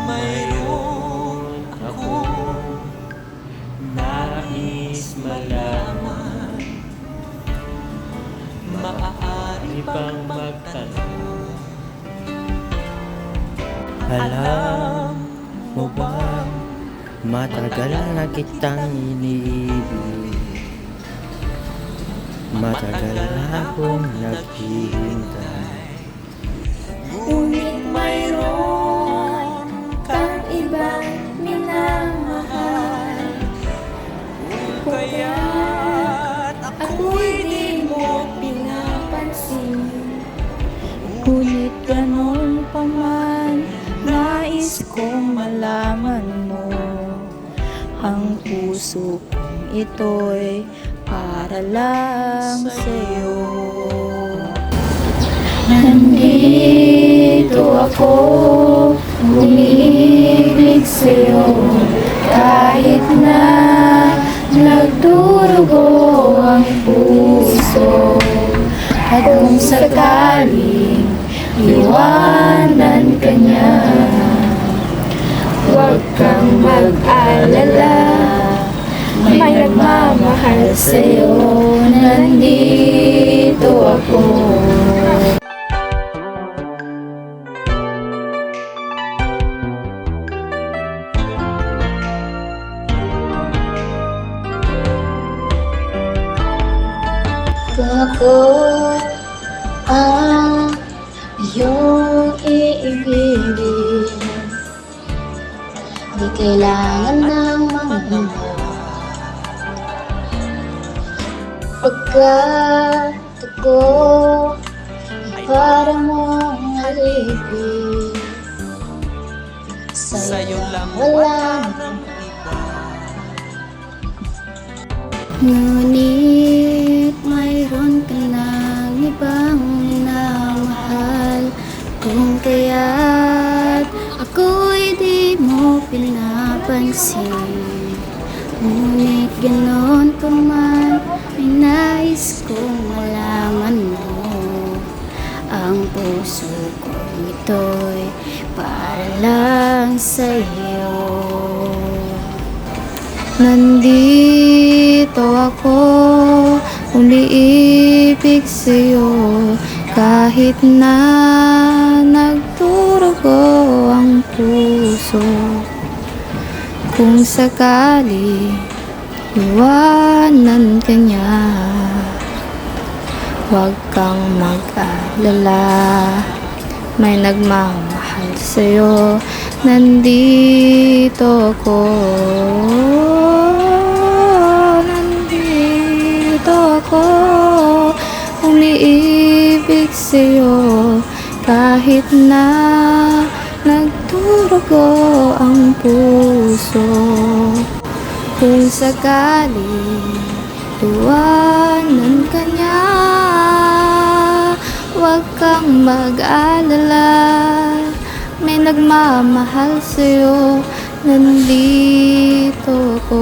Mayroon akong nais malaman, maaari bang magtanong? Alam mo ba, matagal na kitang iniibig, matagal na akong naghihintay. Ngunit mayroon kang ibang minamahal, kaya't ako'y di mo pinapansin. Ngunit ganon pa man, nais kong malaman mo, ang puso kong ito'y para lang sa'yo. Nandito ako, umiibig sa'yo, kahit na nagdurugo ang puso. At kung sakaling iwanan ka niya, huwag kang mag-alala, may nagmamahal sa'yo. Nandito ako. Kung ako ang iyong iibigin, di kailangan ng mga pagkat ako ay para mong alipin. Sa'yo lang wala walang iba. Ngunit mayroon ka ng ibang minamahal, kung kaya't ako'y di mo pinapansin. Ngunit ganon pa man, ay nais kong malaman mo, ang puso kong ito'y para lang sa'yo. Nandito ako, umiibig sa'yo, kahit na nagdurugo ang puso. Kung sakali iwanan ka niya, huwag kang mag-alala, may nagmamahal sa'yo. Nandito ako, umiibig sa'yo, kahit na nagdurugo ang puso. Kung sakali iwanan ka niya, huwag kang mag-alala, may nagmamahal sa'yo. Nandito ako.